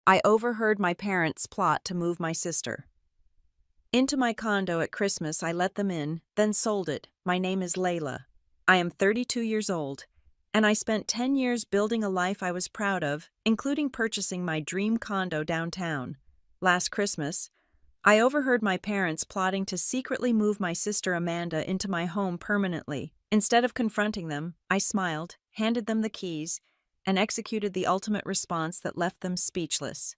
I overheard my parents plot to move my sister into my condo at Christmas. I let them in, then sold it. My name is Layla. I am 32 years old, and I spent 10 years building a life I was proud of, including purchasing my dream condo downtown. Last Christmas, I overheard my parents plotting to secretly move my sister Amanda into my home permanently. Instead of confronting them, I smiled, handed them the keys, and executed the ultimate response that left them speechless.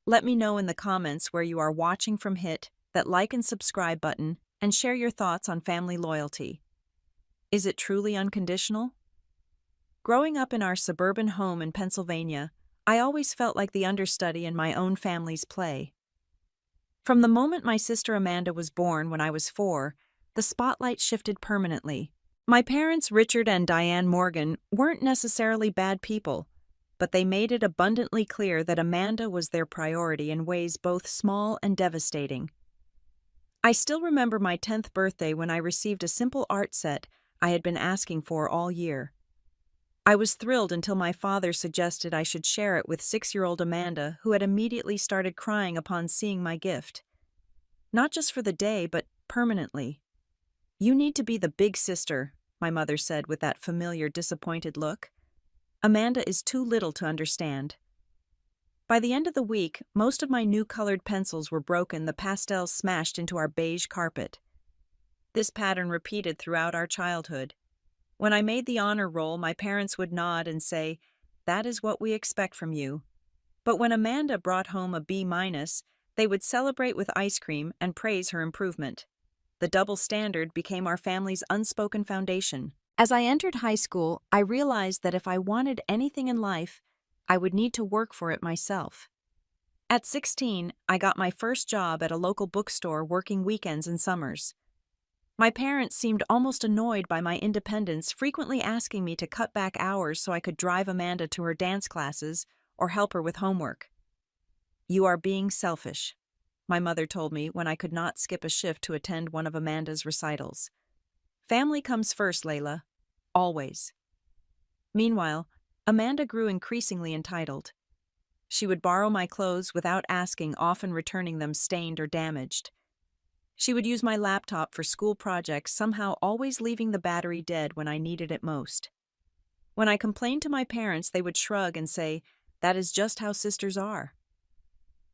Let me know in the comments where you are watching from. Hit that like and subscribe button and share your thoughts on family loyalty. Is it truly unconditional? Growing up in our suburban home in Pennsylvania, I always felt like the understudy in my own family's play. From the moment my sister Amanda was born when I was 4, the spotlight shifted permanently. My parents, Richard and Diane Morgan, weren't necessarily bad people, but they made it abundantly clear that Amanda was their priority in ways both small and devastating. I still remember my 10th birthday when I received a simple art set I had been asking for all year. I was thrilled until my father suggested I should share it with 6-year-old Amanda, who had immediately started crying upon seeing my gift. Not just for the day, but permanently. "You need to be the big sister," my mother said with that familiar disappointed look. "Amanda is too little to understand." By the end of the week, most of my new colored pencils were broken, the pastels smashed into our beige carpet. This pattern repeated throughout our childhood. When I made the honor roll, my parents would nod and say, "That is what we expect from you." But when Amanda brought home a B-, they would celebrate with ice cream and praise her improvement. The double standard became our family's unspoken foundation. As I entered high school, I realized that if I wanted anything in life, I would need to work for it myself. At 16, I got my first job at a local bookstore, working weekends and summers. My parents seemed almost annoyed by my independence, frequently asking me to cut back hours so I could drive Amanda to her dance classes or help her with homework. "You are being selfish," my mother told me when I could not skip a shift to attend one of Amanda's recitals. "Family comes first, Layla. Always." Meanwhile, Amanda grew increasingly entitled. She would borrow my clothes without asking, often returning them stained or damaged. She would use my laptop for school projects, somehow always leaving the battery dead when I needed it most. When I complained to my parents, they would shrug and say, "That is just how sisters are."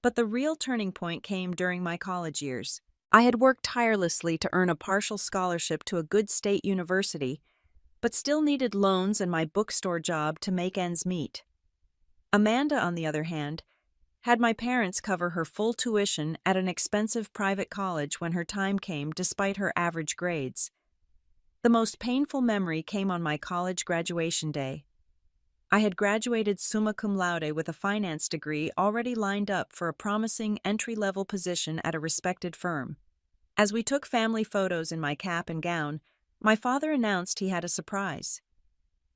But the real turning point came during my college years. I had worked tirelessly to earn a partial scholarship to a good state university, but still needed loans and my bookstore job to make ends meet. Amanda, on the other hand, had my parents cover her full tuition at an expensive private college when her time came, despite her average grades. The most painful memory came on my college graduation day. I had graduated summa cum laude with a finance degree already lined up for a promising entry-level position at a respected firm. As we took family photos in my cap and gown, my father announced he had a surprise.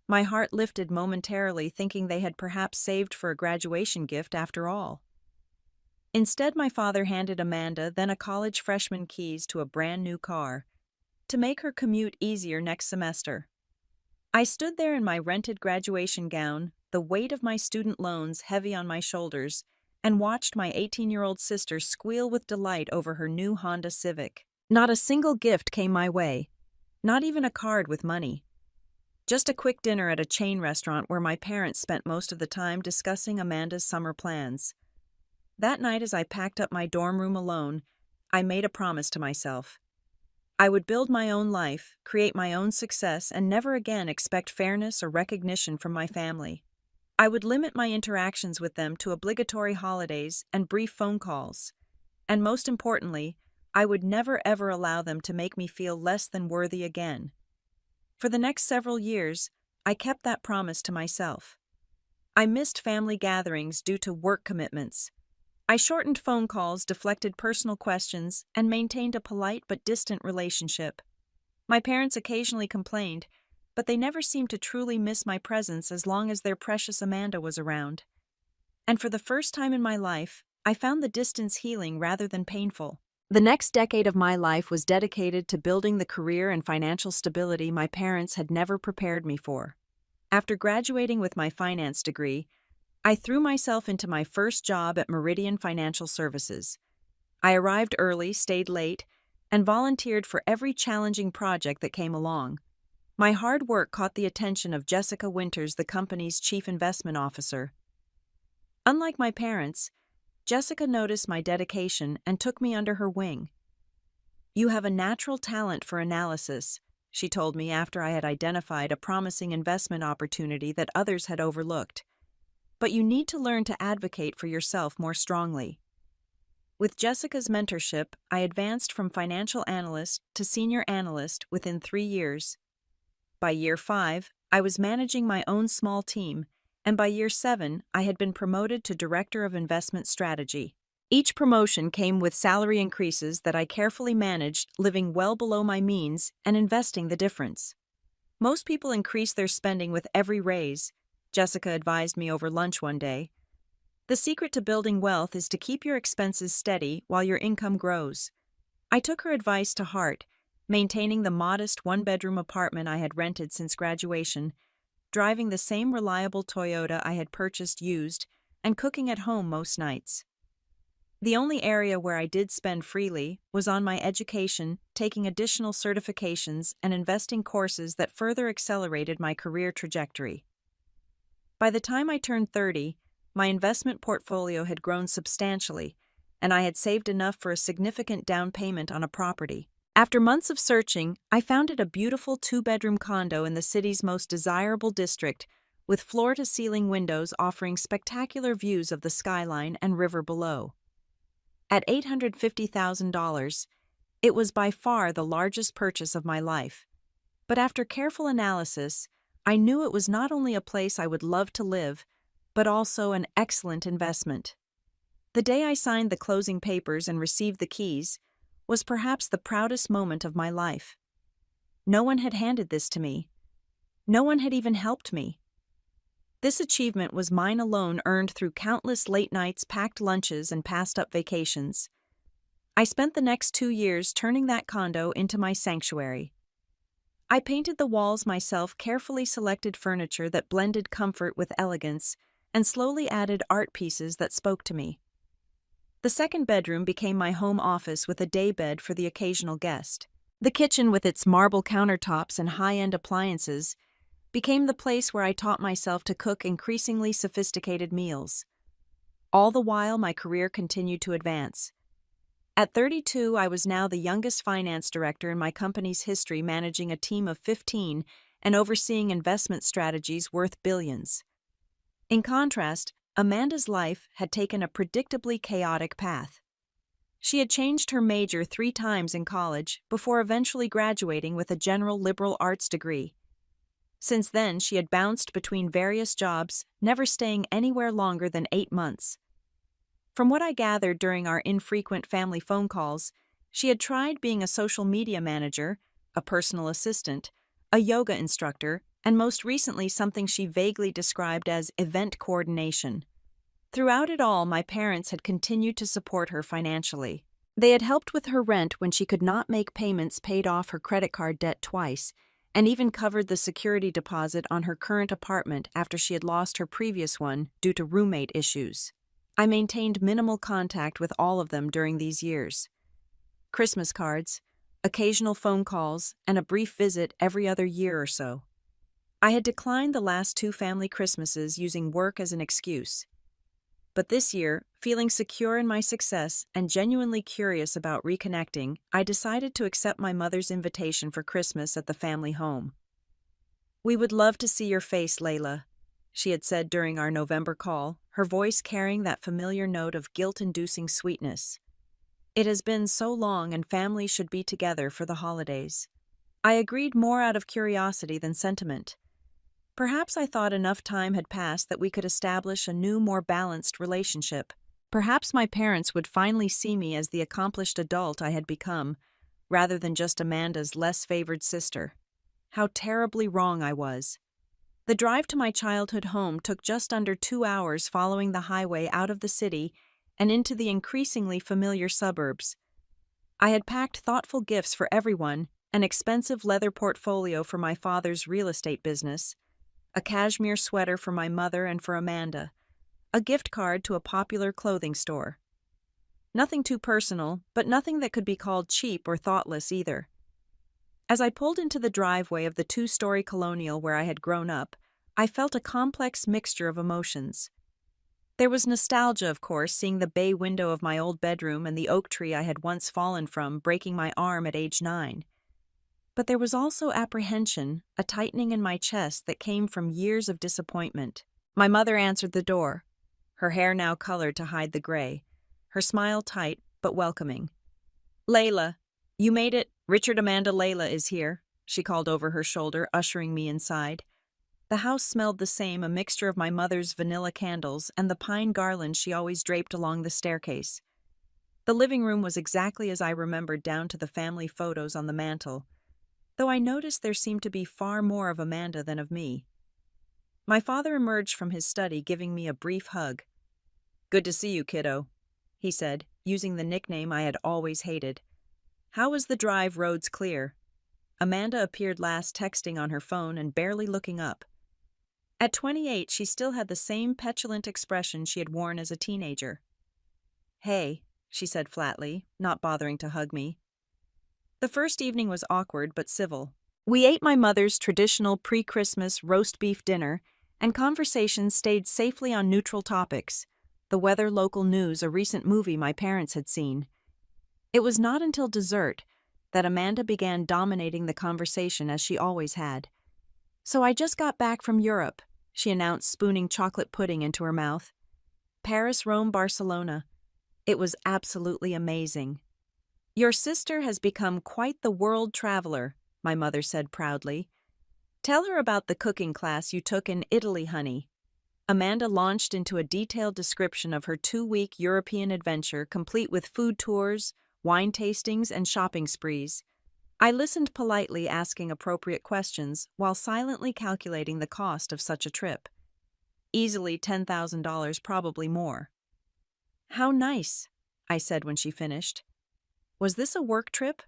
My heart lifted momentarily, thinking they had perhaps saved for a graduation gift after all. Instead, my father handed Amanda, then a college freshman, keys to a brand new car to make her commute easier next semester. I stood there in my rented graduation gown, the weight of my student loans heavy on my shoulders, and watched my 18-year-old sister squeal with delight over her new Honda Civic. Not a single gift came my way, not even a card with money. Just a quick dinner at a chain restaurant where my parents spent most of the time discussing Amanda's summer plans. That night, as I packed up my dorm room alone, I made a promise to myself. I would build my own life, create my own success, and never again expect fairness or recognition from my family. I would limit my interactions with them to obligatory holidays and brief phone calls. And most importantly, I would never ever allow them to make me feel less than worthy again. For the next several years, I kept that promise to myself. I missed family gatherings due to work commitments. I shortened phone calls, deflected personal questions, and maintained a polite but distant relationship. My parents occasionally complained, but they never seemed to truly miss my presence as long as their precious Amanda was around. And for the first time in my life, I found the distance healing rather than painful. The next decade of my life was dedicated to building the career and financial stability my parents had never prepared me for. After graduating with my finance degree, I threw myself into my first job at Meridian Financial Services. I arrived early, stayed late, and volunteered for every challenging project that came along. My hard work caught the attention of Jessica Winters, the company's chief investment officer. Unlike my parents, Jessica noticed my dedication and took me under her wing. "You have a natural talent for analysis," she told me after I had identified a promising investment opportunity that others had overlooked. "But you need to learn to advocate for yourself more strongly." With Jessica's mentorship, I advanced from financial analyst to senior analyst within 3 years. By year 5, I was managing my own small team, and by year 7, I had been promoted to Director of Investment Strategy. Each promotion came with salary increases that I carefully managed, living well below my means and investing the difference. "Most people increase their spending with every raise," Jessica advised me over lunch one day. "The secret to building wealth is to keep your expenses steady while your income grows." I took her advice to heart, maintaining the modest one-bedroom apartment I had rented since graduation, driving the same reliable Toyota I had purchased used, and cooking at home most nights. The only area where I did spend freely was on my education, taking additional certifications and investing courses that further accelerated my career trajectory. By the time I turned 30, my investment portfolio had grown substantially, and I had saved enough for a significant down payment on a property. After months of searching, I found a beautiful 2-bedroom condo in the city's most desirable district, with floor-to-ceiling windows offering spectacular views of the skyline and river below. At $850,000, it was by far the largest purchase of my life. But after careful analysis, I knew it was not only a place I would love to live, but also an excellent investment. The day I signed the closing papers and received the keys was perhaps the proudest moment of my life. No one had handed this to me. No one had even helped me. This achievement was mine alone, earned through countless late nights, packed lunches, and passed-up vacations. I spent the next 2 years turning that condo into my sanctuary. I painted the walls myself, carefully selected furniture that blended comfort with elegance, and slowly added art pieces that spoke to me. The second bedroom became my home office with a daybed for the occasional guest. The kitchen, with its marble countertops and high-end appliances, became the place where I taught myself to cook increasingly sophisticated meals. All the while, my career continued to advance. At 32, I was now the youngest finance director in my company's history, managing a team of 15 and overseeing investment strategies worth billions. In contrast, Amanda's life had taken a predictably chaotic path. She had changed her major 3 times in college before eventually graduating with a general liberal arts degree. Since then, she had bounced between various jobs, never staying anywhere longer than 8 months. From what I gathered during our infrequent family phone calls, she had tried being a social media manager, a personal assistant, a yoga instructor, and most recently something she vaguely described as event coordination. Throughout it all, my parents had continued to support her financially. They had helped with her rent when she could not make payments, paid off her credit card debt twice, and even covered the security deposit on her current apartment after she had lost her previous one due to roommate issues. I maintained minimal contact with all of them during these years. Christmas cards, occasional phone calls, and a brief visit every other year or so. I had declined the last 2 family Christmases using work as an excuse. But this year, feeling secure in my success and genuinely curious about reconnecting, I decided to accept my mother's invitation for Christmas at the family home. "We would love to see your face, Layla," she had said during our November call, her voice carrying that familiar note of guilt-inducing sweetness. "It has been so long, and families should be together for the holidays." I agreed, more out of curiosity than sentiment. Perhaps I thought enough time had passed that we could establish a new, more balanced relationship. Perhaps my parents would finally see me as the accomplished adult I had become, rather than just Amanda's less favored sister. How terribly wrong I was. The drive to my childhood home took just under 2 hours, following the highway out of the city and into the increasingly familiar suburbs. I had packed thoughtful gifts for everyone, an expensive leather portfolio for my father's real estate business, a cashmere sweater for my mother and for Amanda, a gift card to a popular clothing store. Nothing too personal, but nothing that could be called cheap or thoughtless either. As I pulled into the driveway of the two-story colonial where I had grown up, I felt a complex mixture of emotions. There was nostalgia, of course, seeing the bay window of my old bedroom and the oak tree I had once fallen from, breaking my arm at age 9. But there was also apprehension, a tightening in my chest that came from years of disappointment. My mother answered the door, her hair now colored to hide the gray, her smile tight but welcoming. "Layla, you made it. Richard Amanda Layla is here," she called over her shoulder, ushering me inside. The house smelled the same, a mixture of my mother's vanilla candles and the pine garland she always draped along the staircase. The living room was exactly as I remembered, down to the family photos on the mantel, though I noticed there seemed to be far more of Amanda than of me. My father emerged from his study, giving me a brief hug. "Good to see you, kiddo," he said, using the nickname I had always hated. "How was the drive? Roads clear?" Amanda appeared last, texting on her phone and barely looking up. At 28, she still had the same petulant expression she had worn as a teenager. "Hey," she said flatly, not bothering to hug me. The first evening was awkward but civil. We ate my mother's traditional pre-Christmas roast beef dinner, and conversations stayed safely on neutral topics: the weather, local news, a recent movie my parents had seen. It was not until dessert that Amanda began dominating the conversation, as she always had. "So I just got back from Europe," she announced, spooning chocolate pudding into her mouth. "Paris, Rome, Barcelona. It was absolutely amazing." "Your sister has become quite the world traveler," my mother said proudly. "Tell her about the cooking class you took in Italy, honey." Amanda launched into a detailed description of her 2-week European adventure, complete with food tours, wine tastings, and shopping sprees. I listened politely, asking appropriate questions, while silently calculating the cost of such a trip. Easily $10,000, probably more. "How nice," I said when she finished. "Was this a work trip?"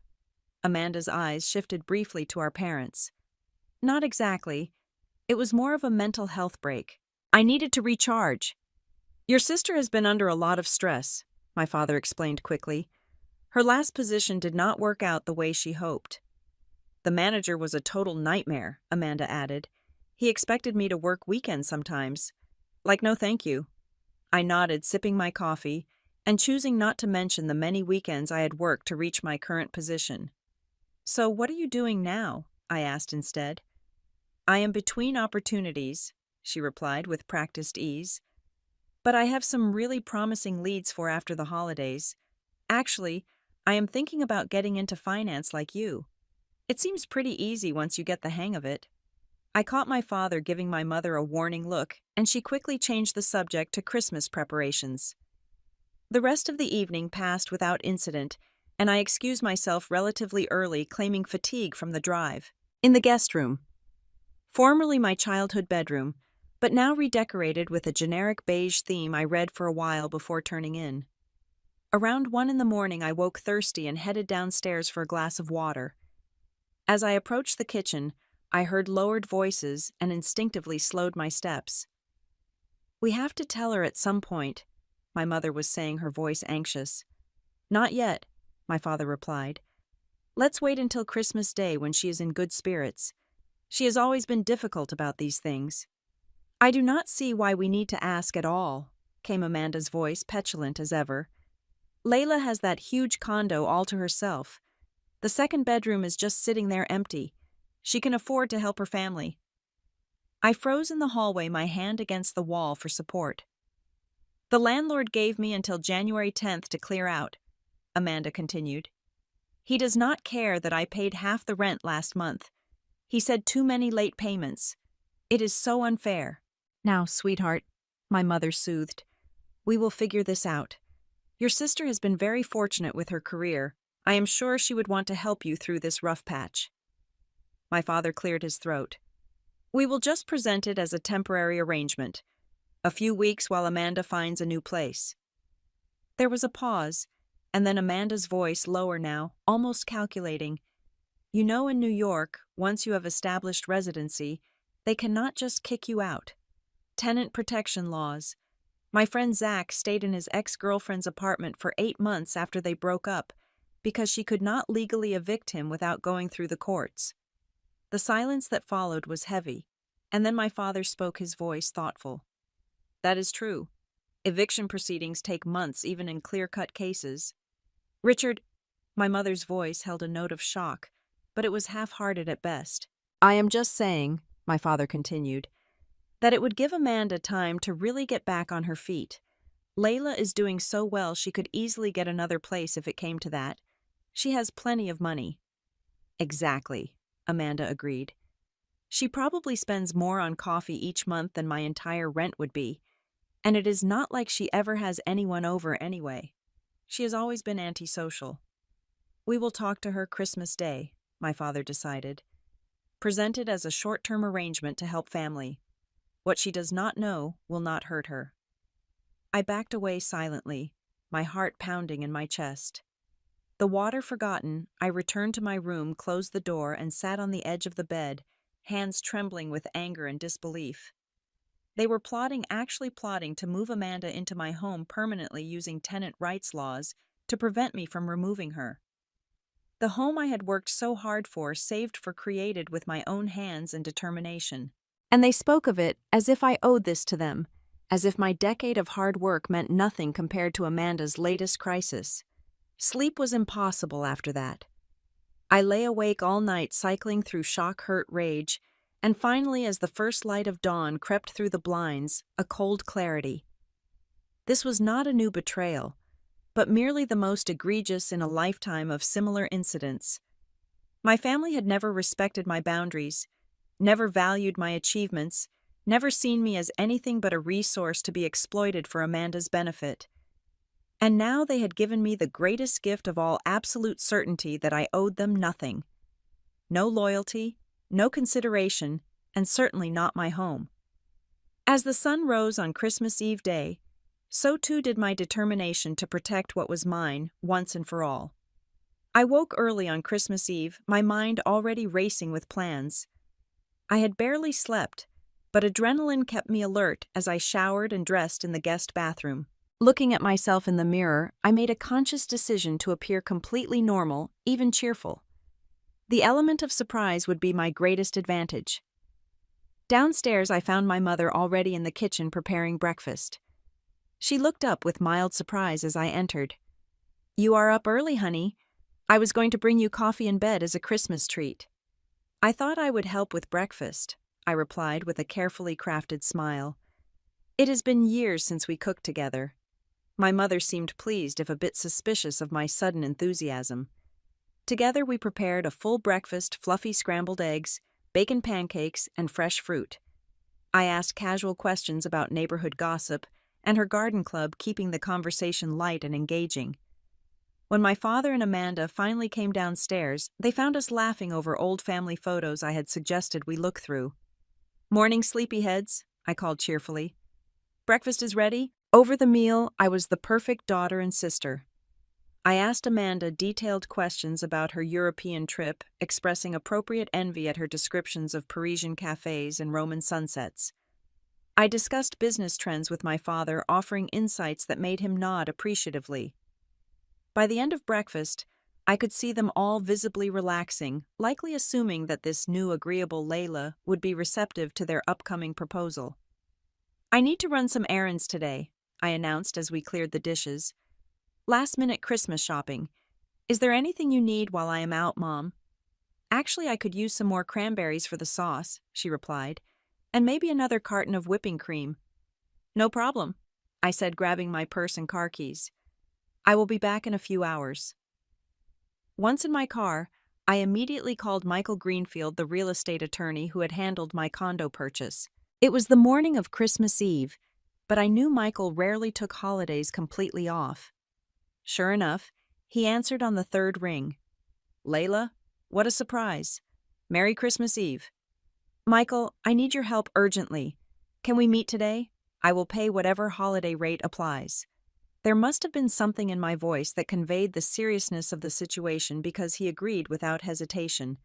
Amanda's eyes shifted briefly to our parents. "Not exactly. It was more of a mental health break. I needed to recharge." "Your sister has been under a lot of stress," my father explained quickly. "Her last position did not work out the way she hoped." "The manager was a total nightmare," Amanda added. "He expected me to work weekends sometimes. Like, no thank you." I nodded, sipping my coffee, and choosing not to mention the many weekends I had worked to reach my current position. "So what are you doing now?" I asked instead. "I am between opportunities," she replied with practiced ease. "But I have some really promising leads for after the holidays. Actually, I am thinking about getting into finance like you. It seems pretty easy once you get the hang of it." I caught my father giving my mother a warning look, and she quickly changed the subject to Christmas preparations. The rest of the evening passed without incident, and I excused myself relatively early, claiming fatigue from the drive. In the guest room, formerly my childhood bedroom, but now redecorated with a generic beige theme, I read for a while before turning in. Around 1 in the morning, I woke thirsty and headed downstairs for a glass of water. As I approached the kitchen, I heard lowered voices and instinctively slowed my steps. "We have to tell her at some point," my mother was saying, her voice anxious. "Not yet," my father replied. "Let's wait until Christmas Day, when she is in good spirits. She has always been difficult about these things." "I do not see why we need to ask at all," came Amanda's voice, petulant as ever. "Layla has that huge condo all to herself. The second bedroom is just sitting there empty. She can afford to help her family." I froze in the hallway, my hand against the wall for support. "The landlord gave me until January 10th to clear out," Amanda continued. "He does not care that I paid half the rent last month. He said too many late payments. It is so unfair." "Now, sweetheart," my mother soothed, "we will figure this out. Your sister has been very fortunate with her career. I am sure she would want to help you through this rough patch." My father cleared his throat. "We will just present it as a temporary arrangement. A few weeks while Amanda finds a new place." There was a pause, and then Amanda's voice, lower now, almost calculating. "You know, in New York, once you have established residency, they cannot just kick you out. Tenant protection laws. My friend Zach stayed in his ex-girlfriend's apartment for 8 months after they broke up because she could not legally evict him without going through the courts. The silence that followed was heavy, and then my father spoke, his voice thoughtful. That is true. Eviction proceedings take months, even in clear-cut cases. Richard, my mother's voice held a note of shock, but it was half-hearted at best. I am just saying, my father continued, that it would give Amanda time to really get back on her feet. Layla is doing so well she could easily get another place if it came to that. She has plenty of money. Exactly, Amanda agreed. She probably spends more on coffee each month than my entire rent would be, and it is not like she ever has anyone over anyway. She has always been antisocial. We will talk to her Christmas Day, my father decided. Present it as a short-term arrangement to help family. What she does not know will not hurt her. I backed away silently, my heart pounding in my chest. The water forgotten, I returned to my room, closed the door, and sat on the edge of the bed, hands trembling with anger and disbelief. They were actually plotting to move Amanda into my home permanently using tenant rights laws to prevent me from removing her. The home I had worked so hard for, saved for, created with my own hands and determination. And they spoke of it as if I owed this to them, as if my decade of hard work meant nothing compared to Amanda's latest crisis. Sleep was impossible after that. I lay awake all night cycling through shock, hurt, rage, and finally, as the first light of dawn crept through the blinds, a cold clarity. This was not a new betrayal, but merely the most egregious in a lifetime of similar incidents. My family had never respected my boundaries, never valued my achievements, never seen me as anything but a resource to be exploited for Amanda's benefit. And now they had given me the greatest gift of all, absolute certainty that I owed them nothing. No loyalty, no consideration, and certainly not my home. As the sun rose on Christmas Eve day, so too did my determination to protect what was mine once and for all. I woke early on Christmas Eve, my mind already racing with plans. I had barely slept, but adrenaline kept me alert as I showered and dressed in the guest bathroom. Looking at myself in the mirror, I made a conscious decision to appear completely normal, even cheerful. The element of surprise would be my greatest advantage. Downstairs, I found my mother already in the kitchen preparing breakfast. She looked up with mild surprise as I entered. "You are up early, honey. I was going to bring you coffee in bed as a Christmas treat." "I thought I would help with breakfast," I replied with a carefully crafted smile. It has been years since we cooked together. My mother seemed pleased, if a bit suspicious of my sudden enthusiasm. Together we prepared a full breakfast, fluffy scrambled eggs, bacon pancakes, and fresh fruit. I asked casual questions about neighborhood gossip and her garden club, keeping the conversation light and engaging. When my father and Amanda finally came downstairs, they found us laughing over old family photos I had suggested we look through. "Morning, sleepyheads," I called cheerfully. "Breakfast is ready." Over the meal, I was the perfect daughter and sister. I asked Amanda detailed questions about her European trip, expressing appropriate envy at her descriptions of Parisian cafes and Roman sunsets. I discussed business trends with my father, offering insights that made him nod appreciatively. By the end of breakfast, I could see them all visibly relaxing, likely assuming that this new agreeable Layla would be receptive to their upcoming proposal. "I need to run some errands today," I announced as we cleared the dishes. "Last-minute Christmas shopping. Is there anything you need while I am out, Mom?" "Actually, I could use some more cranberries for the sauce," she replied, "and maybe another carton of whipping cream." "No problem," I said, grabbing my purse and car keys. "I will be back in a few hours." Once in my car, I immediately called Michael Greenfield, the real estate attorney who had handled my condo purchase. It was the morning of Christmas Eve, but I knew Michael rarely took holidays completely off. Sure enough, he answered on the third ring. "Layla, what a surprise. Merry Christmas Eve." "Michael, I need your help urgently. Can we meet today? I will pay whatever holiday rate applies." There must have been something in my voice that conveyed the seriousness of the situation, because he agreed without hesitation.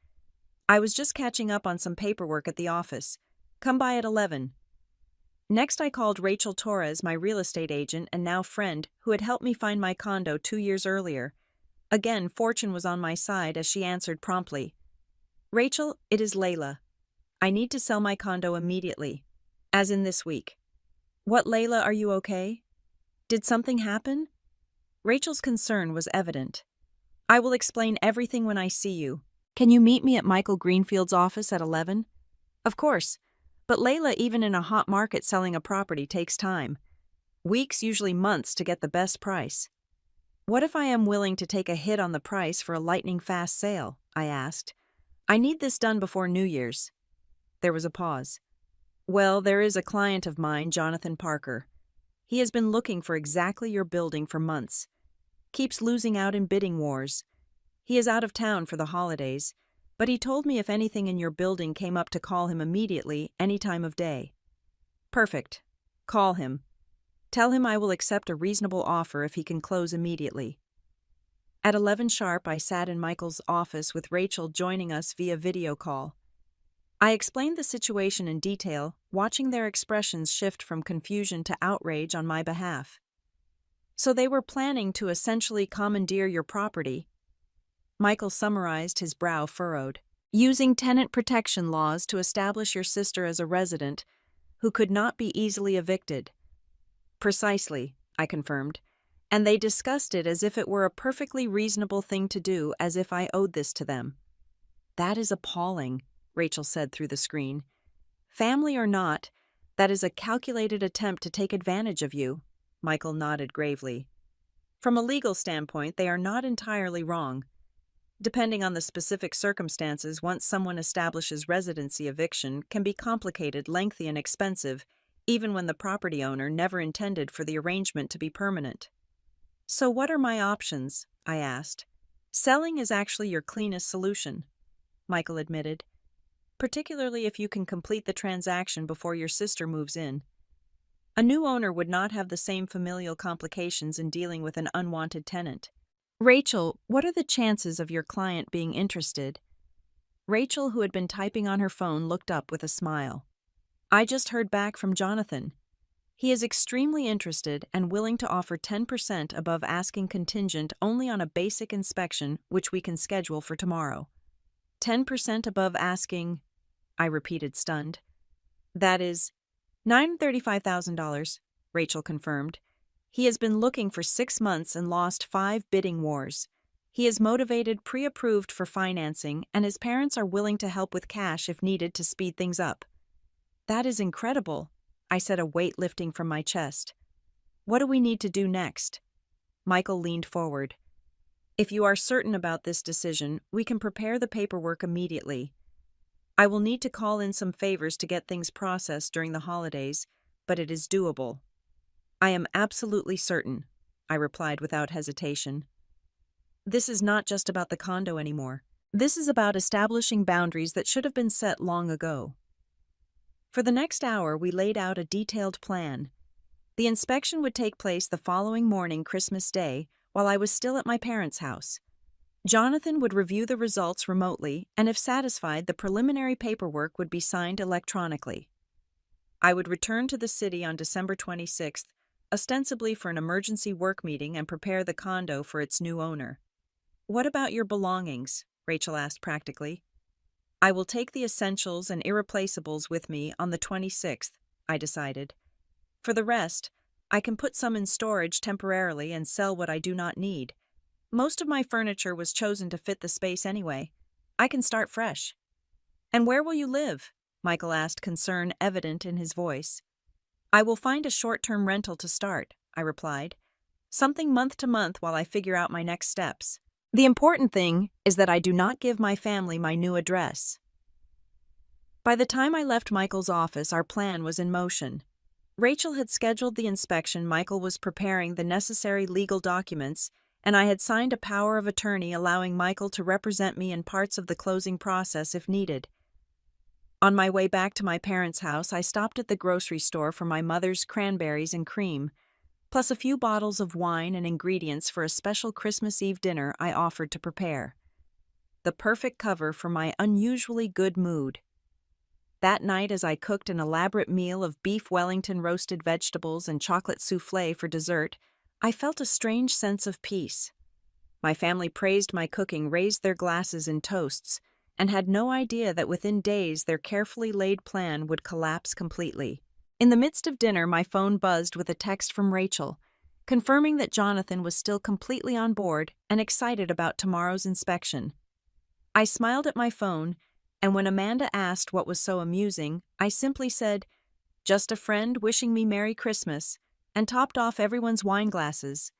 "I was just catching up on some paperwork at the office. Come by at 11. Next, I called Rachel Torres, my real estate agent and now friend, who had helped me find my condo 2 years earlier. Again, fortune was on my side as she answered promptly. Rachel, it is Layla. I need to sell my condo immediately. As in this week. What, Layla, are you okay? Did something happen? Rachel's concern was evident. I will explain everything when I see you. Can you meet me at Michael Greenfield's office at 11? Of course. But Layla, even in a hot market selling a property takes time. Weeks, usually months, to get the best price. What if I am willing to take a hit on the price for a lightning-fast sale? I asked. I need this done before New Year's. There was a pause. Well, there is a client of mine, Jonathan Parker. He has been looking for exactly your building for months. Keeps losing out in bidding wars. He is out of town for the holidays, but he told me if anything in your building came up to call him immediately, any time of day. Perfect. Call him. Tell him I will accept a reasonable offer if he can close immediately. At 11 sharp, I sat in Michael's office with Rachel joining us via video call. I explained the situation in detail, watching their expressions shift from confusion to outrage on my behalf. So they were planning to essentially commandeer your property. Michael summarized, his brow furrowed. Using tenant protection laws to establish your sister as a resident who could not be easily evicted. Precisely, I confirmed, and they discussed it as if it were a perfectly reasonable thing to do, as if I owed this to them. That is appalling, Rachel said through the screen. Family or not, that is a calculated attempt to take advantage of you, Michael nodded gravely. From a legal standpoint, they are not entirely wrong. Depending on the specific circumstances, once someone establishes residency, eviction can be complicated, lengthy, and expensive, even when the property owner never intended for the arrangement to be permanent. So what are my options? I asked. Selling is actually your cleanest solution, Michael admitted, particularly if you can complete the transaction before your sister moves in. A new owner would not have the same familial complications in dealing with an unwanted tenant. Rachel, what are the chances of your client being interested? Rachel, who had been typing on her phone, looked up with a smile. I just heard back from Jonathan. He is extremely interested and willing to offer 10% above asking contingent only on a basic inspection, which we can schedule for tomorrow. 10% above asking, I repeated, stunned. That is $935,000, Rachel confirmed. He has been looking for 6 months and lost 5 bidding wars. He is motivated, pre-approved for financing, and his parents are willing to help with cash if needed to speed things up. That is incredible, I said, a weight lifting from my chest. What do we need to do next? Michael leaned forward. If you are certain about this decision, we can prepare the paperwork immediately. I will need to call in some favors to get things processed during the holidays, but it is doable. I am absolutely certain, I replied without hesitation. This is not just about the condo anymore. This is about establishing boundaries that should have been set long ago. For the next hour, we laid out a detailed plan. The inspection would take place the following morning, Christmas Day, while I was still at my parents' house. Jonathan would review the results remotely, and if satisfied, the preliminary paperwork would be signed electronically. I would return to the city on December 26th, ostensibly for an emergency work meeting, and prepare the condo for its new owner. What about your belongings? Rachel asked practically. I will take the essentials and irreplaceables with me on the 26th, I decided. For the rest, I can put some in storage temporarily and sell what I do not need. Most of my furniture was chosen to fit the space anyway. I can start fresh. And where will you live? Michael asked, concern evident in his voice. I will find a short-term rental to start, I replied. Something month to month while I figure out my next steps. The important thing is that I do not give my family my new address. By the time I left Michael's office, our plan was in motion. Rachel had scheduled the inspection, Michael was preparing the necessary legal documents, and I had signed a power of attorney allowing Michael to represent me in parts of the closing process if needed. On my way back to my parents' house, I stopped at the grocery store for my mother's cranberries and cream, plus a few bottles of wine and ingredients for a special Christmas Eve dinner I offered to prepare. The perfect cover for my unusually good mood. That night, as I cooked an elaborate meal of beef Wellington roasted vegetables and chocolate souffle for dessert, I felt a strange sense of peace. My family praised my cooking, raised their glasses in toasts, and had no idea that within days their carefully laid plan would collapse completely. In the midst of dinner, my phone buzzed with a text from Rachel, confirming that Jonathan was still completely on board and excited about tomorrow's inspection. I smiled at my phone, and when Amanda asked what was so amusing, I simply said, "Just a friend wishing me Merry Christmas," and topped off everyone's wine glasses.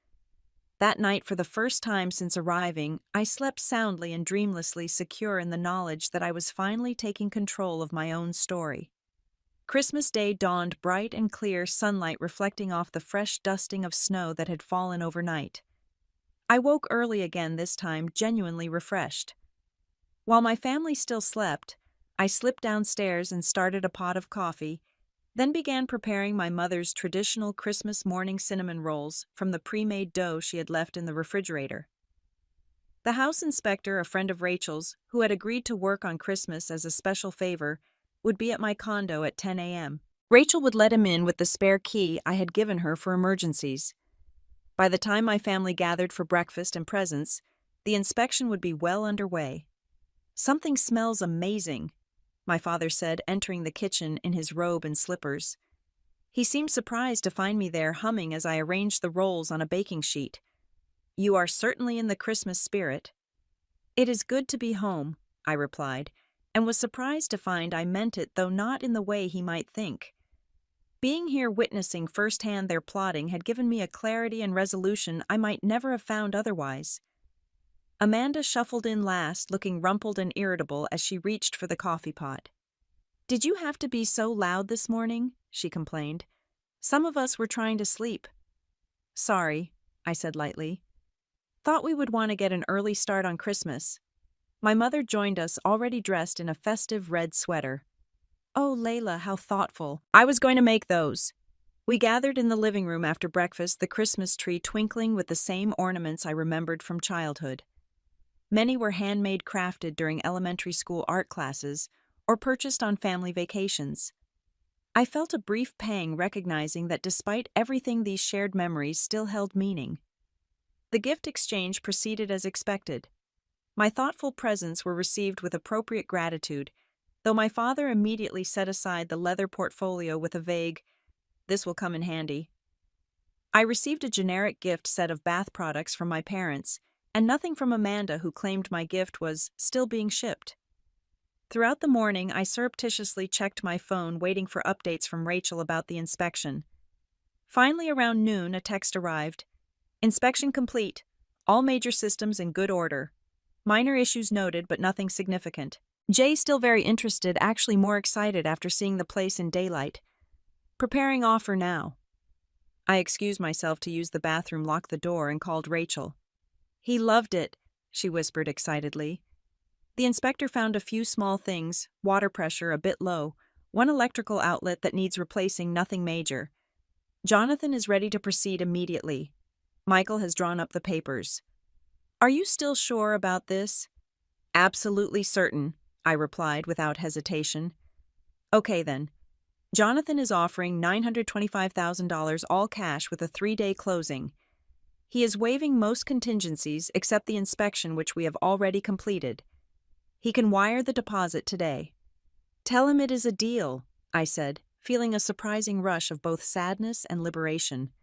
That night, for the first time since arriving, I slept soundly and dreamlessly, secure in the knowledge that I was finally taking control of my own story. Christmas Day dawned bright and clear, sunlight reflecting off the fresh dusting of snow that had fallen overnight. I woke early again this time, genuinely refreshed. While my family still slept, I slipped downstairs and started a pot of coffee, then began preparing my mother's traditional Christmas morning cinnamon rolls from the pre-made dough she had left in the refrigerator. The house inspector, a friend of Rachel's, who had agreed to work on Christmas as a special favor, would be at my condo at 10 a.m. Rachel would let him in with the spare key I had given her for emergencies. By the time my family gathered for breakfast and presents, the inspection would be well underway. "Something smells amazing," my father said, entering the kitchen in his robe and slippers. He seemed surprised to find me there, humming as I arranged the rolls on a baking sheet. "You are certainly in the Christmas spirit." "It is good to be home," I replied, and was surprised to find I meant it, though not in the way he might think. Being here witnessing firsthand their plotting had given me a clarity and resolution I might never have found otherwise. Amanda shuffled in last, looking rumpled and irritable as she reached for the coffee pot. "Did you have to be so loud this morning?" she complained. "Some of us were trying to sleep." "Sorry," I said lightly. "Thought we would want to get an early start on Christmas." My mother joined us, already dressed in a festive red sweater. "Oh, Layla, how thoughtful. I was going to make those." We gathered in the living room after breakfast, the Christmas tree twinkling with the same ornaments I remembered from childhood. Many were handmade, crafted during elementary school art classes or purchased on family vacations. I felt a brief pang recognizing that despite everything, these shared memories still held meaning. The gift exchange proceeded as expected. My thoughtful presents were received with appropriate gratitude, though my father immediately set aside the leather portfolio with a vague, "This will come in handy." I received a generic gift set of bath products from my parents, and nothing from Amanda, who claimed my gift was still being shipped. Throughout the morning, I surreptitiously checked my phone, waiting for updates from Rachel about the inspection. Finally, around noon, a text arrived. "Inspection complete. All major systems in good order. Minor issues noted, but nothing significant. Jay still very interested, actually more excited after seeing the place in daylight. Preparing offer now." I excused myself to use the bathroom, locked the door, and called Rachel. "He loved it," she whispered excitedly. The inspector found a few small things, water pressure a bit low, one electrical outlet that needs replacing, nothing major. "Jonathan is ready to proceed immediately. Michael has drawn up the papers." "Are you still sure about this?" "Absolutely certain," I replied without hesitation. "Okay then. Jonathan is offering $925,000 all cash with a 3-day closing. He is waiving most contingencies except the inspection, which we have already completed. He can wire the deposit today." "Tell him it is a deal," I said, feeling a surprising rush of both sadness and liberation.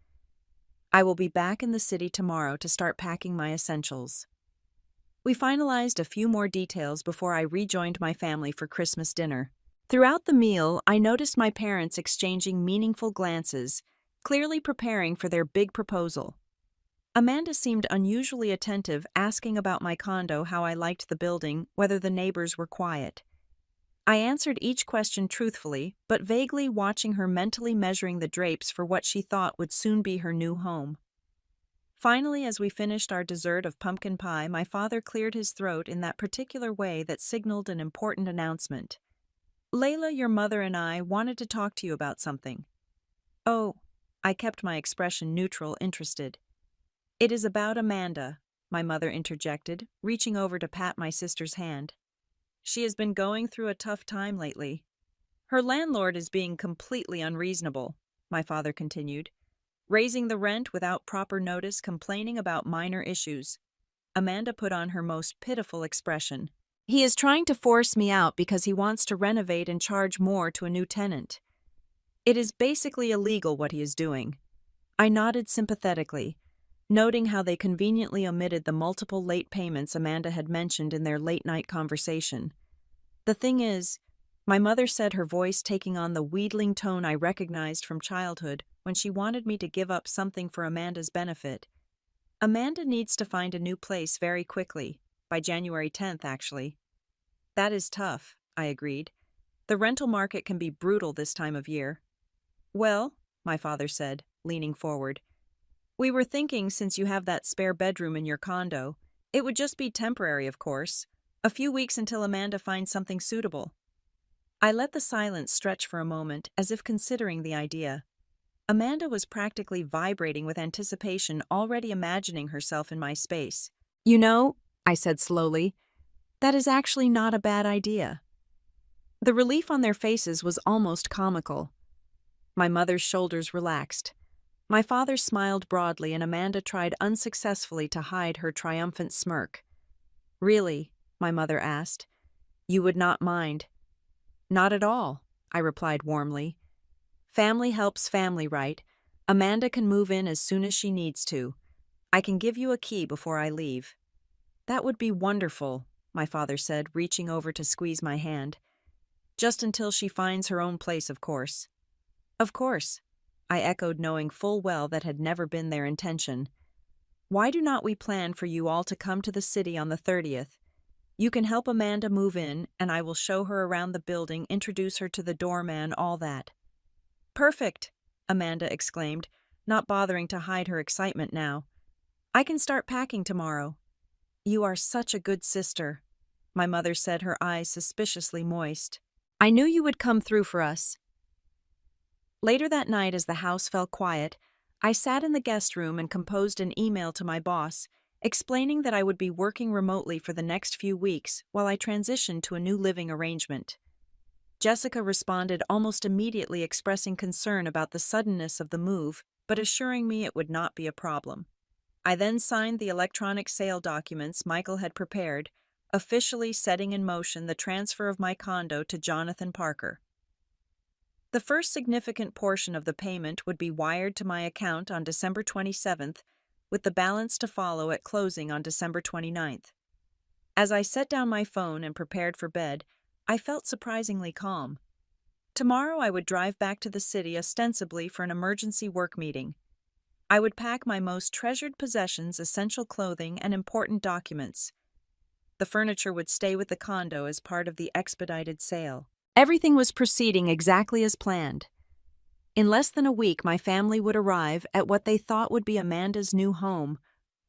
"I will be back in the city tomorrow to start packing my essentials." We finalized a few more details before I rejoined my family for Christmas dinner. Throughout the meal, I noticed my parents exchanging meaningful glances, clearly preparing for their big proposal. Amanda seemed unusually attentive, asking about my condo, how I liked the building, whether the neighbors were quiet. I answered each question truthfully, but vaguely, watching her mentally measuring the drapes for what she thought would soon be her new home. Finally, as we finished our dessert of pumpkin pie, my father cleared his throat in that particular way that signaled an important announcement. "Layla, your mother and I wanted to talk to you about something." "Oh," I kept my expression neutral, interested. "It is about Amanda," my mother interjected, reaching over to pat my sister's hand. "She has been going through a tough time lately." Her landlord is being completely unreasonable, my father continued, raising the rent without proper notice, complaining about minor issues. Amanda put on her most pitiful expression. He is trying to force me out because he wants to renovate and charge more to a new tenant. It is basically illegal what he is doing. I nodded sympathetically, noting how they conveniently omitted the multiple late payments Amanda had mentioned in their late-night conversation. The thing is, my mother said, her voice taking on the wheedling tone I recognized from childhood when she wanted me to give up something for Amanda's benefit. Amanda needs to find a new place very quickly, by January 10th, actually. That is tough, I agreed. The rental market can be brutal this time of year. Well, my father said, leaning forward, we were thinking since you have that spare bedroom in your condo, it would just be temporary, of course, a few weeks until Amanda finds something suitable. I let the silence stretch for a moment, as if considering the idea. Amanda was practically vibrating with anticipation, already imagining herself in my space. You know, I said slowly, that is actually not a bad idea. The relief on their faces was almost comical. My mother's shoulders relaxed. My father smiled broadly, and Amanda tried unsuccessfully to hide her triumphant smirk. Really? My mother asked. You would not mind? Not at all, I replied warmly. Family helps family, right? Amanda can move in as soon as she needs to. I can give you a key before I leave. That would be wonderful, my father said, reaching over to squeeze my hand. Just until she finds her own place, of course. Of course, I echoed, knowing full well that had never been their intention. Why do not we plan for you all to come to the city on the 30th? You can help Amanda move in, and I will show her around the building, introduce her to the doorman, all that. Perfect, Amanda exclaimed, not bothering to hide her excitement now. I can start packing tomorrow. You are such a good sister, my mother said, her eyes suspiciously moist. I knew you would come through for us. Later that night, as the house fell quiet, I sat in the guest room and composed an email to my boss, explaining that I would be working remotely for the next few weeks while I transitioned to a new living arrangement. Jessica responded almost immediately, expressing concern about the suddenness of the move, but assuring me it would not be a problem. I then signed the electronic sale documents Michael had prepared, officially setting in motion the transfer of my condo to Jonathan Parker. The first significant portion of the payment would be wired to my account on December 27th, with the balance to follow at closing on December 29th. As I set down my phone and prepared for bed, I felt surprisingly calm. Tomorrow I would drive back to the city ostensibly for an emergency work meeting. I would pack my most treasured possessions, essential clothing, and important documents. The furniture would stay with the condo as part of the expedited sale. Everything was proceeding exactly as planned. In less than a week, my family would arrive at what they thought would be Amanda's new home,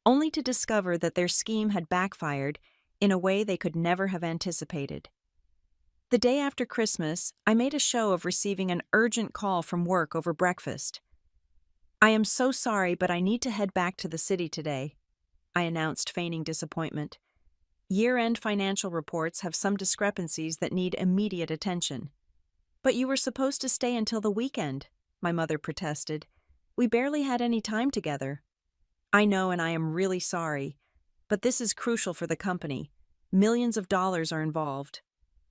only to discover that their scheme had backfired in a way they could never have anticipated. The day after Christmas, I made a show of receiving an urgent call from work over breakfast. I am so sorry, but I need to head back to the city today, I announced, feigning disappointment. Year-end financial reports have some discrepancies that need immediate attention. But you were supposed to stay until the weekend, my mother protested. We barely had any time together. I know, and I am really sorry, but this is crucial for the company. Millions of dollars are involved.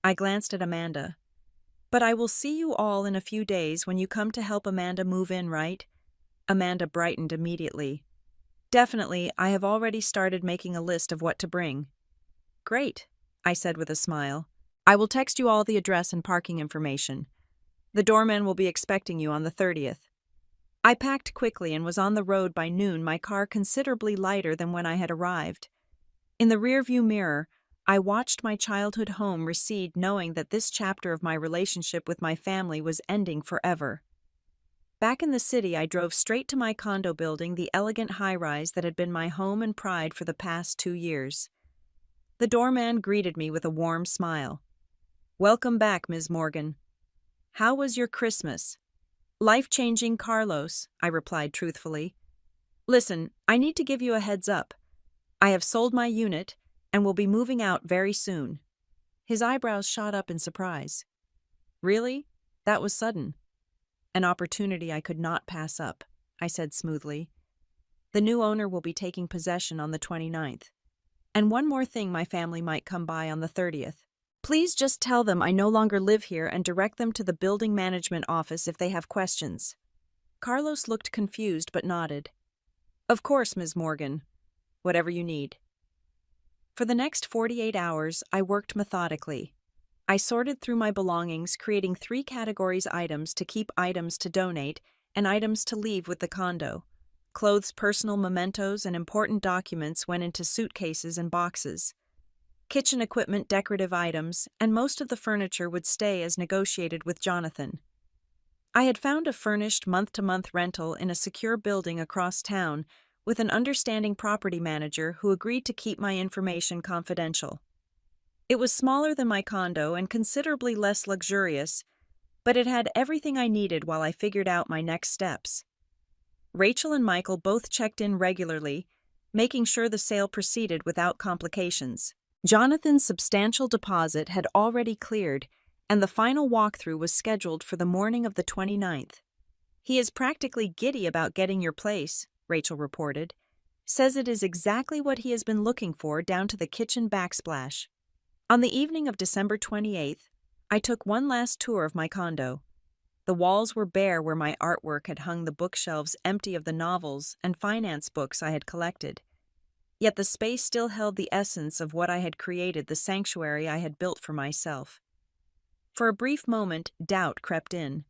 I glanced at Amanda. But I will see you all in a few days when you come to help Amanda move in, right? Amanda brightened immediately. Definitely, I have already started making a list of what to bring. Great, I said with a smile. I will text you all the address and parking information. The doorman will be expecting you on the 30th. I packed quickly and was on the road by noon, my car considerably lighter than when I had arrived. In the rearview mirror, I watched my childhood home recede, knowing that this chapter of my relationship with my family was ending forever. Back in the city, I drove straight to my condo building, the elegant high-rise that had been my home and pride for the past 2 years. The doorman greeted me with a warm smile. Welcome back, Ms. Morgan. How was your Christmas? Life-changing, Carlos, I replied truthfully. Listen, I need to give you a heads up. I have sold my unit and will be moving out very soon. His eyebrows shot up in surprise. Really? That was sudden. An opportunity I could not pass up, I said smoothly. The new owner will be taking possession on the 29th. And one more thing, my family might come by on the 30th. Please just tell them I no longer live here and direct them to the building management office if they have questions. Carlos looked confused but nodded. Of course, Ms. Morgan. Whatever you need. For the next 48 hours, I worked methodically. I sorted through my belongings, creating 3 categories: items to keep, items to donate, and items to leave with the condo. Clothes, personal mementos, and important documents went into suitcases and boxes. Kitchen equipment, decorative items, and most of the furniture would stay as negotiated with Jonathan. I had found a furnished month-to-month rental in a secure building across town with an understanding property manager who agreed to keep my information confidential. It was smaller than my condo and considerably less luxurious, but it had everything I needed while I figured out my next steps. Rachel and Michael both checked in regularly, making sure the sale proceeded without complications. Jonathan's substantial deposit had already cleared, and the final walkthrough was scheduled for the morning of the 29th. He is practically giddy about getting your place, Rachel reported. Says it is exactly what he has been looking for, down to the kitchen backsplash. On the evening of December 28th, I took one last tour of my condo. The walls were bare where my artwork had hung, the bookshelves empty of the novels and finance books I had collected. Yet the space still held the essence of what I had created, the sanctuary I had built for myself. For a brief moment, doubt crept in.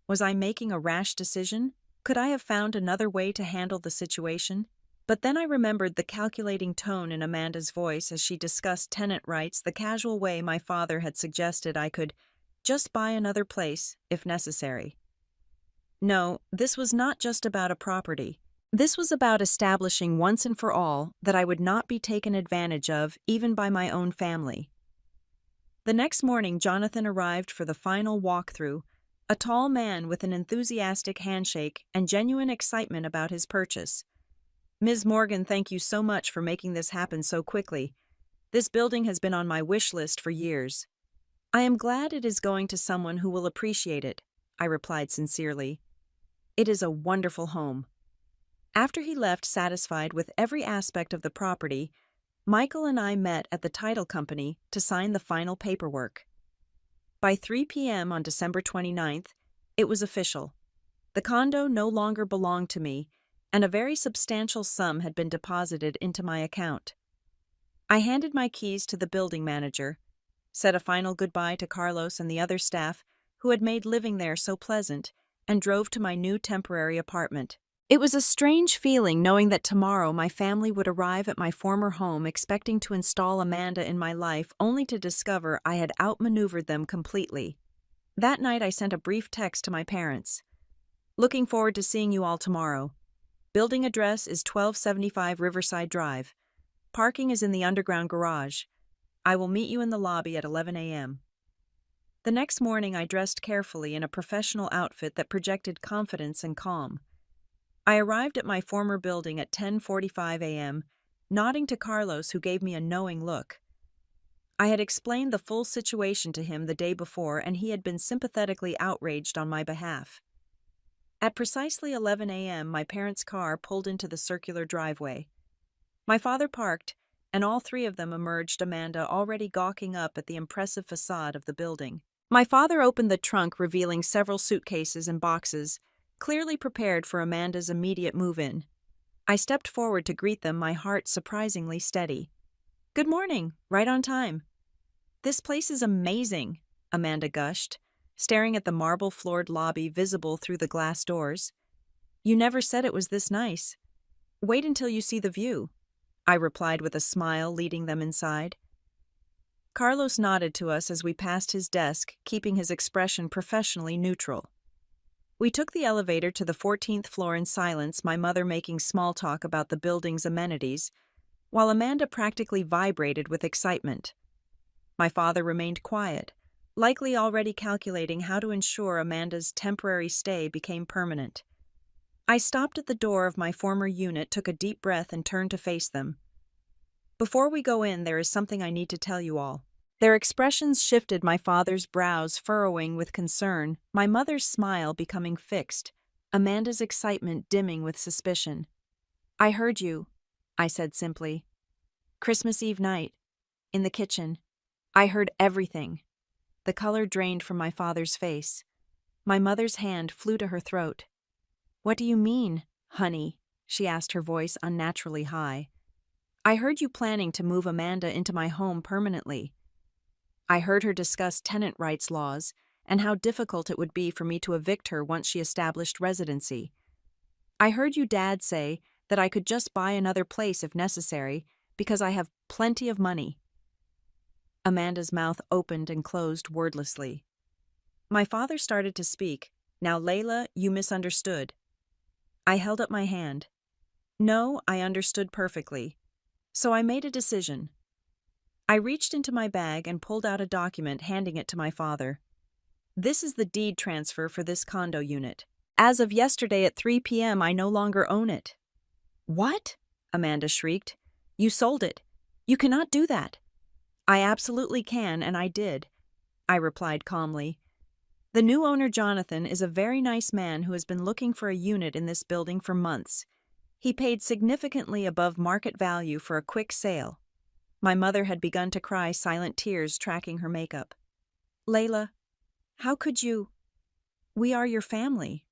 Was I making a rash decision? Could I have found another way to handle the situation? But then I remembered the calculating tone in Amanda's voice as she discussed tenant rights, the casual way my father had suggested I could just buy another place, if necessary. No, this was not just about a property. This was about establishing once and for all that I would not be taken advantage of, even by my own family. The next morning, Jonathan arrived for the final walkthrough, a tall man with an enthusiastic handshake and genuine excitement about his purchase. Ms. Morgan, thank you so much for making this happen so quickly. This building has been on my wish list for years. I am glad it is going to someone who will appreciate it, I replied sincerely. It is a wonderful home. After he left satisfied with every aspect of the property, Michael and I met at the title company to sign the final paperwork. By 3 p.m. on December 29th, it was official. The condo no longer belonged to me, and a very substantial sum had been deposited into my account. I handed my keys to the building manager, said a final goodbye to Carlos and the other staff who had made living there so pleasant, and drove to my new temporary apartment. It was a strange feeling knowing that tomorrow my family would arrive at my former home expecting to install Amanda in my life, only to discover I had outmaneuvered them completely. That night I sent a brief text to my parents. Looking forward to seeing you all tomorrow. Building address is 1275 Riverside Drive. Parking is in the underground garage. I will meet you in the lobby at 11 a.m. The next morning I dressed carefully in a professional outfit that projected confidence and calm. I arrived at my former building at 10:45 a.m., nodding to Carlos, who gave me a knowing look. I had explained the full situation to him the day before, and he had been sympathetically outraged on my behalf. At precisely 11 a.m., my parents' car pulled into the circular driveway. My father parked, and all 3 of them emerged, Amanda already gawking up at the impressive facade of the building. My father opened the trunk, revealing several suitcases and boxes, clearly prepared for Amanda's immediate move-in. I stepped forward to greet them, my heart surprisingly steady. Good morning, right on time. This place is amazing, Amanda gushed, staring at the marble-floored lobby visible through the glass doors. You never said it was this nice. Wait until you see the view, I replied with a smile, leading them inside. Carlos nodded to us as we passed his desk, keeping his expression professionally neutral. We took the elevator to the 14th floor in silence, my mother making small talk about the building's amenities, while Amanda practically vibrated with excitement. My father remained quiet, likely already calculating how to ensure Amanda's temporary stay became permanent. I stopped at the door of my former unit, took a deep breath, and turned to face them. Before we go in, there is something I need to tell you all. Their expressions shifted, my father's brows furrowing with concern, my mother's smile becoming fixed, Amanda's excitement dimming with suspicion. "I heard you," I said simply. "Christmas Eve night, in the kitchen. I heard everything." The color drained from my father's face. My mother's hand flew to her throat. "What do you mean, honey?" she asked, her voice unnaturally high. "I heard you planning to move Amanda into my home permanently." I heard her discuss tenant rights laws and how difficult it would be for me to evict her once she established residency. "I heard you dad say that I could just buy another place if necessary because I have plenty of money." Amanda's mouth opened and closed wordlessly. My father started to speak. "Now, Layla, you misunderstood." I held up my hand. No, I understood perfectly. So I made a decision. I reached into my bag and pulled out a document, handing it to my father. "This is the deed transfer for this condo unit. As of yesterday at 3 p.m., I no longer own it." "What?" Amanda shrieked. "You sold it. You cannot do that." "I absolutely can, and I did," I replied calmly. "The new owner, Jonathan, is a very nice man who has been looking for a unit in this building for months. He paid significantly above market value for a quick sale." My mother had begun to cry, silent tears tracking her makeup. "Layla, how could you? We are your family."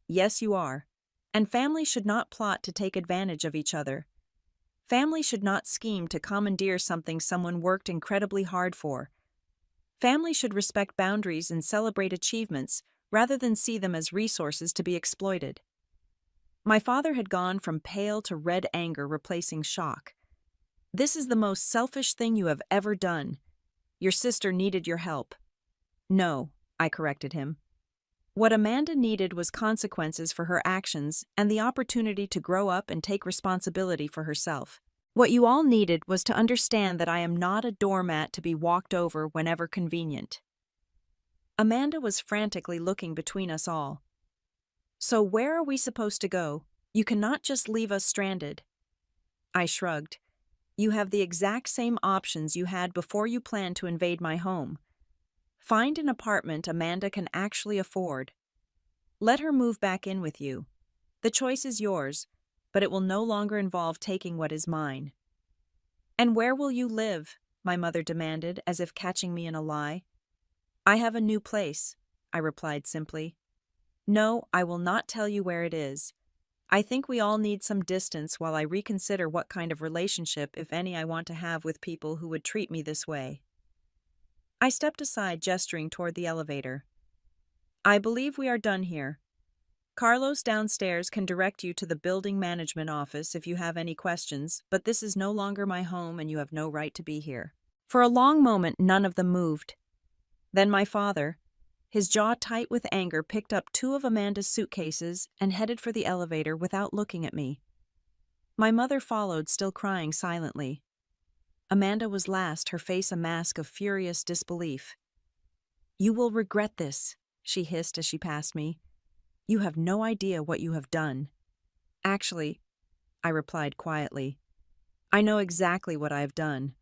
"Yes, you are. And families should not plot to take advantage of each other. Family should not scheme to commandeer something someone worked incredibly hard for. Family should respect boundaries and celebrate achievements rather than see them as resources to be exploited." My father had gone from pale to red anger, replacing shock. "This is the most selfish thing you have ever done. Your sister needed your help." "No," I corrected him. "What Amanda needed was consequences for her actions and the opportunity to grow up and take responsibility for herself. What you all needed was to understand that I am not a doormat to be walked over whenever convenient." Amanda was frantically looking between us all. "So where are we supposed to go? You cannot just leave us stranded." I shrugged. "You have the exact same options you had before you planned to invade my home. Find an apartment Amanda can actually afford. Let her move back in with you. The choice is yours, but it will no longer involve taking what is mine." "And where will you live?" my mother demanded, as if catching me in a lie. "I have a new place," I replied simply. "No, I will not tell you where it is. I think we all need some distance while I reconsider what kind of relationship, if any, I want to have with people who would treat me this way." I stepped aside, gesturing toward the elevator. "I believe we are done here. Carlos downstairs can direct you to the building management office if you have any questions, but this is no longer my home and you have no right to be here." For a long moment, none of them moved. Then my father, his jaw tight with anger, picked up 2 of Amanda's suitcases and headed for the elevator without looking at me. My mother followed, still crying silently. Amanda was last, her face a mask of furious disbelief. "You will regret this," she hissed as she passed me. "You have no idea what you have done." "Actually," I replied quietly, "I know exactly what I have done.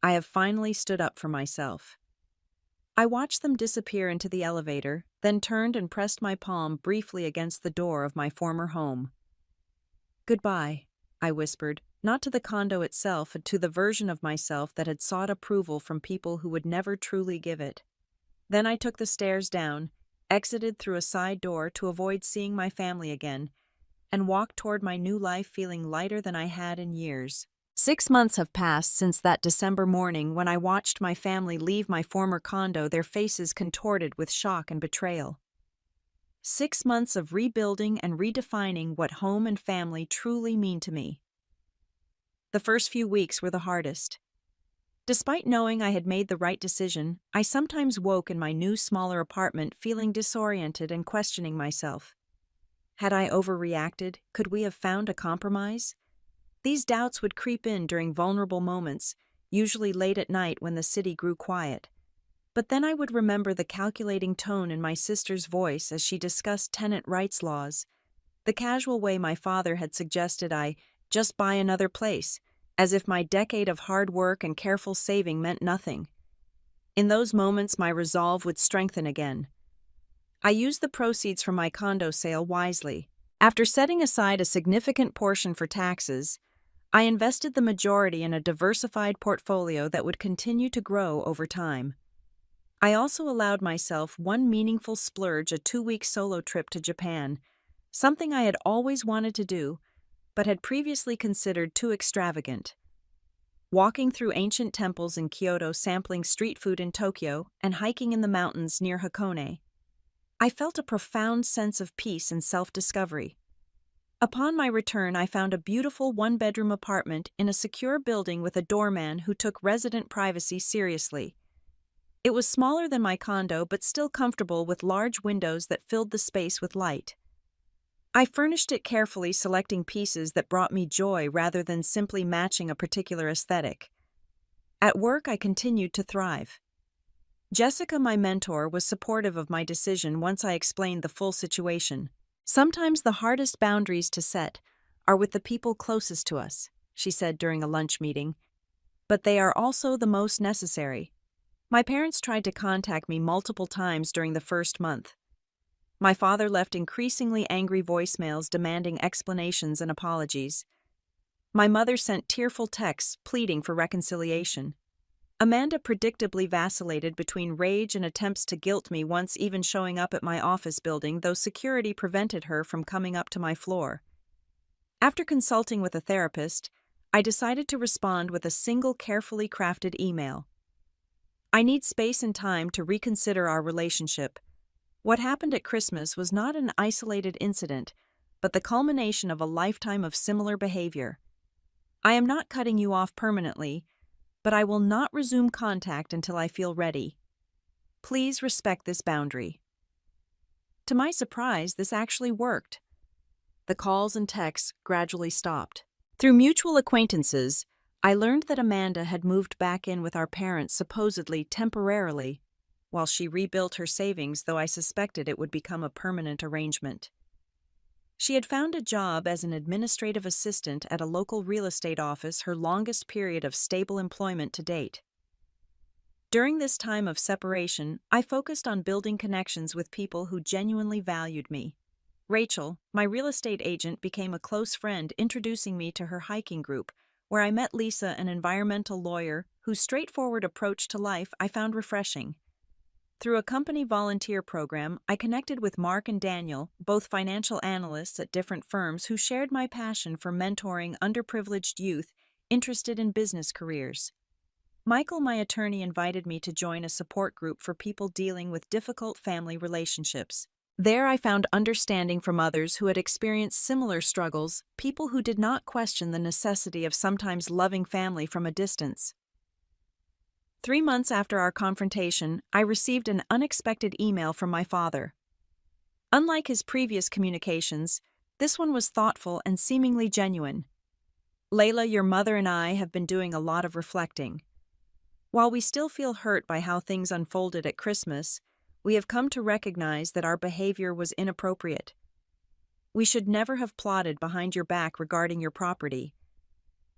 I have finally stood up for myself." I watched them disappear into the elevator, then turned and pressed my palm briefly against the door of my former home. "Goodbye," I whispered, not to the condo itself, but to the version of myself that had sought approval from people who would never truly give it. Then I took the stairs down, exited through a side door to avoid seeing my family again, and walked toward my new life feeling lighter than I had in years. 6 months have passed since that December morning when I watched my family leave my former condo, their faces contorted with shock and betrayal. 6 months of rebuilding and redefining what home and family truly mean to me. The first few weeks were the hardest. Despite knowing I had made the right decision, I sometimes woke in my new, smaller apartment feeling disoriented and questioning myself. Had I overreacted? Could we have found a compromise? These doubts would creep in during vulnerable moments, usually late at night when the city grew quiet. But then I would remember the calculating tone in my sister's voice as she discussed tenant rights laws, the casual way my father had suggested I just buy another place, as if my decade of hard work and careful saving meant nothing. In those moments, my resolve would strengthen again. I used the proceeds from my condo sale wisely. After setting aside a significant portion for taxes, I invested the majority in a diversified portfolio that would continue to grow over time. I also allowed myself one meaningful splurge, a 2-week solo trip to Japan, something I had always wanted to do, but had previously considered too extravagant. Walking through ancient temples in Kyoto, sampling street food in Tokyo, and hiking in the mountains near Hakone, I felt a profound sense of peace and self-discovery. Upon my return, I found a beautiful one-bedroom apartment in a secure building with a doorman who took resident privacy seriously. It was smaller than my condo, but still comfortable, with large windows that filled the space with light. I furnished it carefully, selecting pieces that brought me joy rather than simply matching a particular aesthetic. At work, I continued to thrive. Jessica, my mentor, was supportive of my decision once I explained the full situation. "Sometimes the hardest boundaries to set are with the people closest to us," she said during a lunch meeting, "but they are also the most necessary." My parents tried to contact me multiple times during the first month. My father left increasingly angry voicemails demanding explanations and apologies. My mother sent tearful texts pleading for reconciliation. Amanda predictably vacillated between rage and attempts to guilt me, once even showing up at my office building, though security prevented her from coming up to my floor. After consulting with a therapist, I decided to respond with a single carefully crafted email. "I need space and time to reconsider our relationship. What happened at Christmas was not an isolated incident, but the culmination of a lifetime of similar behavior. I am not cutting you off permanently, but I will not resume contact until I feel ready. Please respect this boundary." To my surprise, this actually worked. The calls and texts gradually stopped. Through mutual acquaintances, I learned that Amanda had moved back in with our parents, supposedly temporarily, while she rebuilt her savings, though I suspected it would become a permanent arrangement. She had found a job as an administrative assistant at a local real estate office, her longest period of stable employment to date. During this time of separation, I focused on building connections with people who genuinely valued me. Rachel, my real estate agent, became a close friend, introducing me to her hiking group, where I met Lisa, an environmental lawyer whose straightforward approach to life I found refreshing. Through a company volunteer program, I connected with Mark and Daniel, both financial analysts at different firms, who shared my passion for mentoring underprivileged youth interested in business careers. Michael, my attorney, invited me to join a support group for people dealing with difficult family relationships. There I found understanding from others who had experienced similar struggles, people who did not question the necessity of sometimes loving family from a distance. 3 months after our confrontation, I received an unexpected email from my father. Unlike his previous communications, this one was thoughtful and seemingly genuine. "Layla, your mother and I have been doing a lot of reflecting. While we still feel hurt by how things unfolded at Christmas, we have come to recognize that our behavior was inappropriate. We should never have plotted behind your back regarding your property.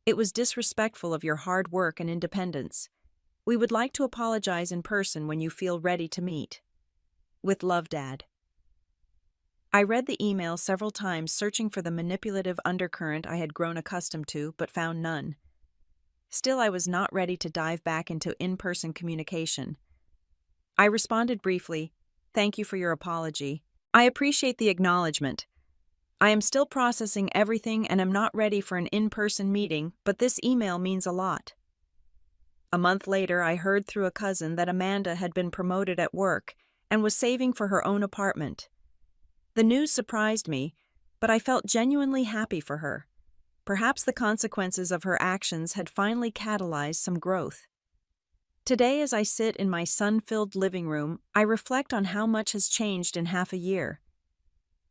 It was disrespectful of your hard work and independence. We would like to apologize in person when you feel ready to meet. With love, Dad." I read the email several times, searching for the manipulative undercurrent I had grown accustomed to, but found none. Still, I was not ready to dive back into in-person communication. I responded briefly, "Thank you for your apology. I appreciate the acknowledgement. I am still processing everything and am not ready for an in-person meeting, but this email means a lot." A month later, I heard through a cousin that Amanda had been promoted at work and was saving for her own apartment. The news surprised me, but I felt genuinely happy for her. Perhaps the consequences of her actions had finally catalyzed some growth. Today, as I sit in my sun-filled living room, I reflect on how much has changed in half a year.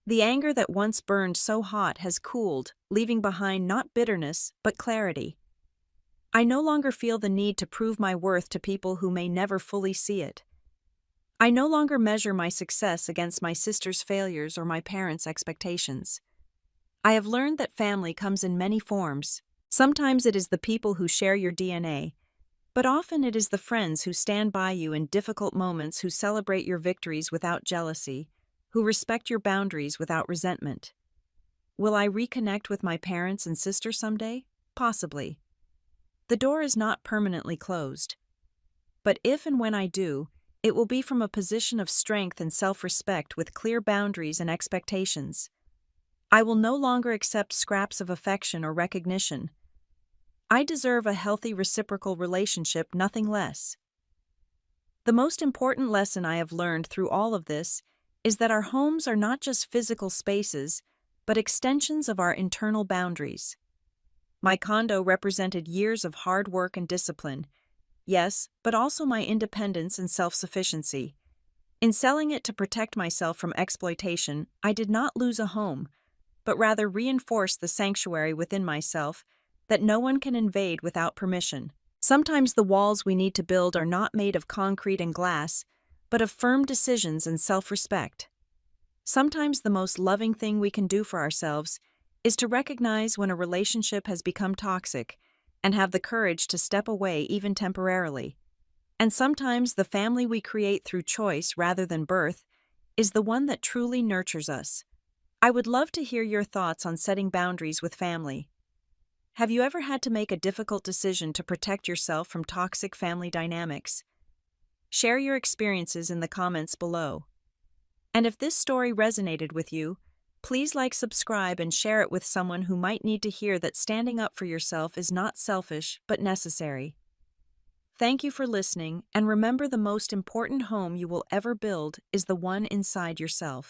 The anger that once burned so hot has cooled, leaving behind not bitterness, but clarity. I no longer feel the need to prove my worth to people who may never fully see it. I no longer measure my success against my sister's failures or my parents' expectations. I have learned that family comes in many forms. Sometimes it is the people who share your DNA, But often it is the friends who stand by you in difficult moments, who celebrate your victories without jealousy, who respect your boundaries without resentment. Will I reconnect with my parents and sister someday? Possibly. The door is not permanently closed. But if and when I do, it will be from a position of strength and self-respect, with clear boundaries and expectations. I will no longer accept scraps of affection or recognition. I deserve a healthy reciprocal relationship, nothing less. The most important lesson I have learned through all of this is that our homes are not just physical spaces, but extensions of our internal boundaries. My condo represented years of hard work and discipline, yes, but also my independence and self-sufficiency. In selling it to protect myself from exploitation, I did not lose a home, but rather reinforced the sanctuary within myself that no one can invade without permission. Sometimes the walls we need to build are not made of concrete and glass, but of firm decisions and self-respect. Sometimes the most loving thing we can do for ourselves is to recognize when a relationship has become toxic and have the courage to step away, even temporarily. And sometimes the family we create through choice rather than birth is the one that truly nurtures us. I would love to hear your thoughts on setting boundaries with family. Have you ever had to make a difficult decision to protect yourself from toxic family dynamics? Share your experiences in the comments below. And if this story resonated with you, please subscribe, and share it with someone who might need to hear that standing up for yourself is not selfish, but necessary. Thank you for listening, and remember, the most important home you will ever build is the one inside yourself.